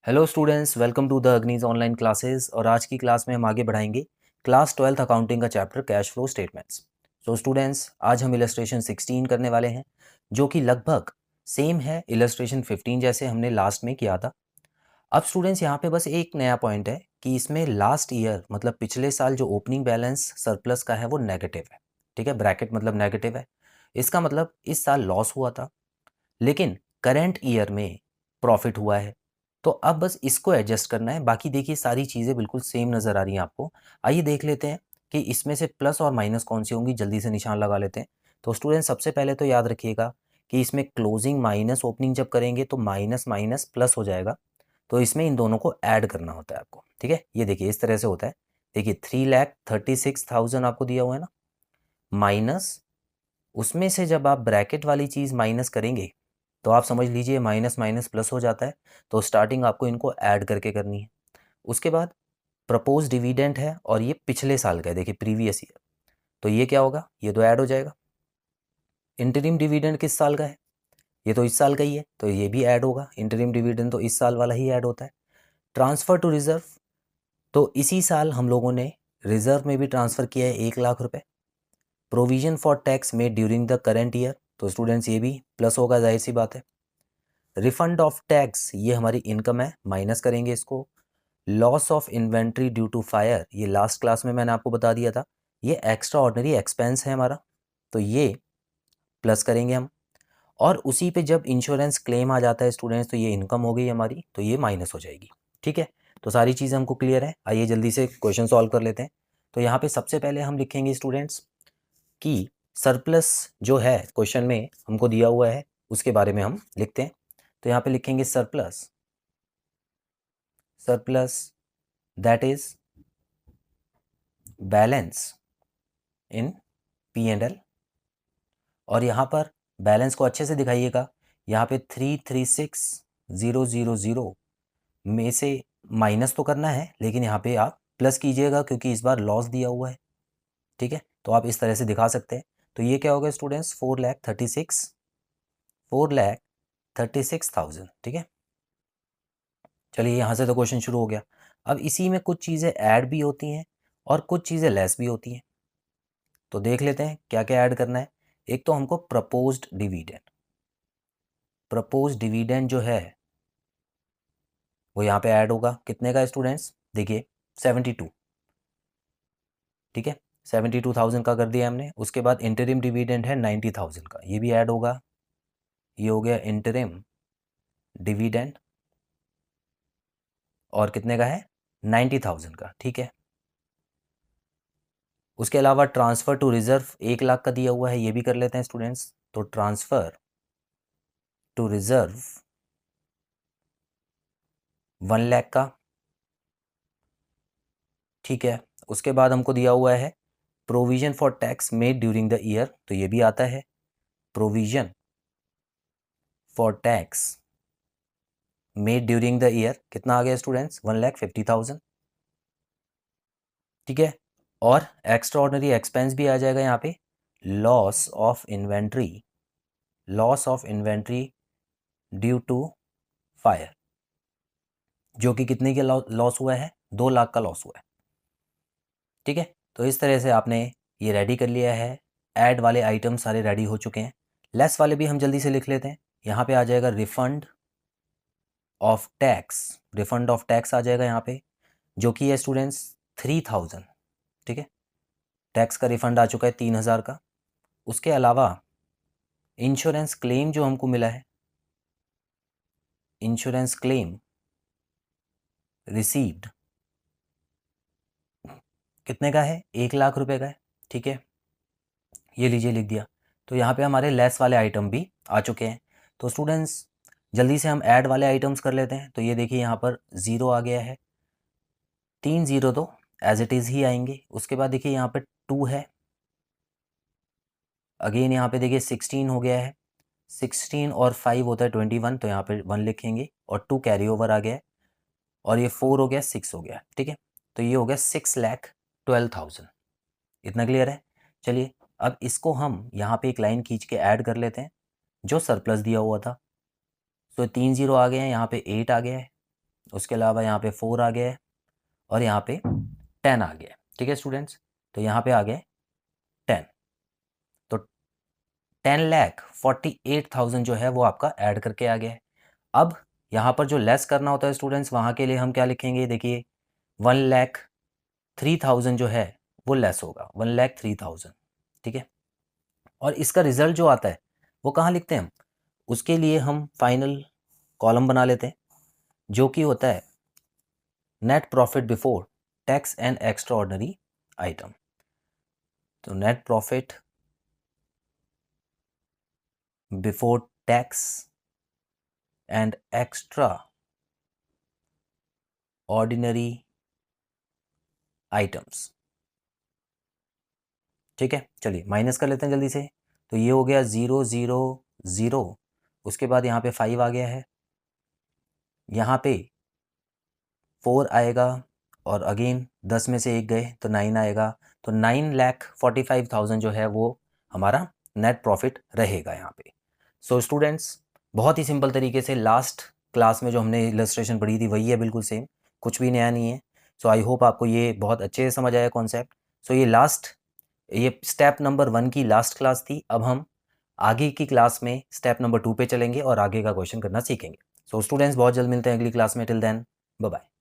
Hello students, welcome to the Agnij online classes. और आज की क्लास में हम आगे बढ़ाएंगे क्लास 12th अकाउंटिंग का chapter cash flow statements. So students, आज हम इलस्ट्रेशन 16 करने वाले हैं, जो कि लगभग सेम है इलस्ट्रेशन 15 जैसे हमने लास्ट में किया था। अब स्टूडेंट्स, यहाँ पे बस एक नया पॉइंट है कि इसमें लास्ट ईयर मतलब पिछले साल जो ओपनिंग बैलेंस सरप्लस का है वो नेगेटिव है। ठीक है, ब्रैकेट मतलब नेगेटिव है। इसका मतलब इस साल लॉस हुआ था, लेकिन करेंट ईयर में प्रॉफिट हुआ है। तो अब बस इसको एडजस्ट करना है, बाकी देखिए सारी चीज़ें बिल्कुल सेम नज़र आ रही हैं आपको। आइए देख लेते हैं कि इसमें से प्लस और माइनस कौन सी होंगी, जल्दी से निशान लगा लेते हैं। तो स्टूडेंट, सबसे पहले तो याद रखिएगा कि इसमें क्लोजिंग माइनस ओपनिंग जब करेंगे तो माइनस माइनस प्लस हो जाएगा। तो इसमें इन दोनों को ऐड करना होता है आपको। ठीक है, ये देखिए इस तरह से होता है। देखिए 3,36,000 आपको दिया हुआ है ना, माइनस उसमें से जब आप ब्रैकेट वाली चीज़ माइनस करेंगे तो आप समझ लीजिए माइनस माइनस प्लस हो जाता है। तो स्टार्टिंग आपको इनको ऐड करके करनी है। उसके बाद प्रपोज डिविडेंड है और ये पिछले साल का है, देखिए प्रीवियस ईयर। तो ये क्या होगा, ये तो ऐड हो जाएगा। इंटरिम डिविडेंड किस साल का है, ये तो इस साल का ही है, तो ये भी ऐड होगा। इंटरिम डिविडेंड तो इस साल वाला ही ऐड होता है। ट्रांसफ़र टू रिजर्व, तो इसी साल हम लोगों ने रिजर्व में भी ट्रांसफ़र किया है 1,00,000 रुपये। Provision for tax made during the current year, तो स्टूडेंट्स ये भी प्लस होगा, जाहिर सी बात है। रिफंड ऑफ टैक्स, ये हमारी इनकम है, माइनस करेंगे इसको। Loss of inventory due to fire, ये लास्ट क्लास में मैंने आपको बता दिया था, ये एक्स्ट्रा ऑर्डिनरी एक्सपेंस है हमारा, तो ये प्लस करेंगे हम। और उसी पे जब इंश्योरेंस क्लेम आ जाता है स्टूडेंट्स, तो ये इनकम हो गई हमारी, तो ये माइनस हो जाएगी। ठीक है, तो सारी चीज़ें हमको क्लियर है। आइए जल्दी से क्वेश्चन सॉल्व कर लेते हैं। तो यहाँ पे सबसे पहले हम लिखेंगे स्टूडेंट्स कि सरप्लस जो है क्वेश्चन में हमको दिया हुआ है उसके बारे में हम लिखते हैं। तो यहाँ पे लिखेंगे surplus, surplus that is balance in P and L. और यहाँ पर बैलेंस को अच्छे से दिखाइएगा। यहाँ पे 336,000 में से माइनस तो करना है, लेकिन यहाँ पे आप प्लस कीजिएगा क्योंकि इस बार लॉस दिया हुआ है। ठीक है, तो आप इस तरह से दिखा सकते हैं। तो ये क्या होगा स्टूडेंट्स, 4,36,000। ठीक है, चलिए यहाँ से तो क्वेश्चन शुरू हो गया। अब इसी में कुछ चीज़ें ऐड भी होती हैं और कुछ चीज़ें लेस भी होती हैं, तो देख लेते हैं क्या क्या ऐड करना है। एक तो हमको प्रपोज्ड डिविडेंड, प्रपोज्ड डिविडेंड जो है वो यहाँ पे ऐड होगा। कितने का स्टूडेंट्स, देखिए 72। ठीक है, 72,000 का कर दिया हमने। उसके बाद इंटरिम डिविडेंड है 90,000 का, ये भी ऐड होगा। ये हो गया इंटरिम डिविडेंड, और कितने का है, 90,000 का। ठीक है, उसके अलावा ट्रांसफ़र टू रिज़र्व 1,00,000 का दिया हुआ है, ये भी कर लेते हैं स्टूडेंट्स। तो ट्रांसफ़र टू रिज़र्व 1,00,000 का। ठीक है, उसके बाद हमको दिया हुआ है provision for tax made during the year, तो ये भी आता है। Provision for tax made during the year कितना आ गया स्टूडेंट्स, 1,50,000। ठीक है, और एक्स्ट्रा ऑर्डिनरी एक्सपेंस भी आ जाएगा यहाँ पे, loss of inventory, loss of inventory due to fire, जो कि कितने का लॉस हुआ है, 2,00,000 का लॉस हुआ है। ठीक है, तो इस तरह से आपने ये रेडी कर लिया है। ऐड वाले आइटम सारे रेडी हो चुके हैं। लेस वाले भी हम जल्दी से लिख लेते हैं। यहाँ पे आ जाएगा refund of tax, refund of tax आ जाएगा यहाँ पे, जो कि है स्टूडेंट्स 3,000। ठीक है, टैक्स का रिफंड आ चुका है 3,000 का। उसके अलावा इंश्योरेंस क्लेम जो हमको मिला है, इंश्योरेंस क्लेम रिसीव्ड कितने का है, 1,00,000 रुपए का है। ठीक है, ये लीजिए लिख दिया। तो यहाँ पे हमारे लेस वाले आइटम भी आ चुके हैं। तो स्टूडेंट्स, जल्दी से हम ऐड वाले आइटम्स कर लेते हैं। तो ये देखिए यहाँ पर 0 आ गया है, 3 0 तो एज इट इज़ ही आएंगे। उसके बाद देखिए यहाँ पे 2 है, अगेन यहाँ पे देखिए 16 हो गया है, 16 और 5 होता है 21, तो यहाँ पे 1 लिखेंगे, और 2 कैरी ओवर आ गया है, और ये 4 हो गया, 6 हो गया। ठीक है, तो ये हो गया 6,12,000। इतना क्लियर है। चलिए अब इसको हम यहाँ पे एक लाइन खींच के ऐड कर लेते हैं जो सरप्लस दिया हुआ था। तो 3 0 आ गए हैं, यहाँ पे 8 आ गया है, उसके अलावा यहाँ पे 4 आ गया है और यहाँ पे 10 आ गया है। ठीक है स्टूडेंट्स, तो यहाँ पे आ गए 10, तो 10,48,000 जो है वो आपका ऐड करके आ गया है। अब यहाँ पर जो लेस करना होता है स्टूडेंट्स, वहाँ के लिए हम क्या लिखेंगे, देखिए 1,03,000 जो है वो लेस होगा, 1,03,000। ठीक है, और इसका रिजल्ट जो आता है वो कहाँ लिखते हैं हम, उसके लिए हम फाइनल कॉलम बना लेते हैं जो कि होता है net profit before tax and extraordinary item. तो net profit before tax and extraordinary items. ठीक है, चलिए माइनस कर लेते हैं जल्दी से। तो ये हो गया 0 0 0, उसके बाद यहाँ पे 5 आ गया है, यहाँ पे 4 आएगा और अगेन 10 में से एक गए तो 9 आएगा, तो 9,45,000 जो है वो हमारा नेट प्रॉफिट रहेगा यहाँ पे। सो स्टूडेंट्स, बहुत ही सिंपल तरीके से लास्ट क्लास में जो हमने इलस्ट्रेशन पढ़ी थी वही है, बिल्कुल सेम, कुछ भी नया नहीं है। सो आई होप आपको ये बहुत अच्छे से समझ आया कॉन्सेप्ट। सो ये स्टेप नंबर 1 की लास्ट क्लास थी। अब हम आगे की क्लास में स्टेप नंबर 2 पे चलेंगे और आगे का क्वेश्चन करना सीखेंगे। सो स्टूडेंट्स, बहुत जल्द मिलते हैं अगली क्लास में। Till then, bye bye.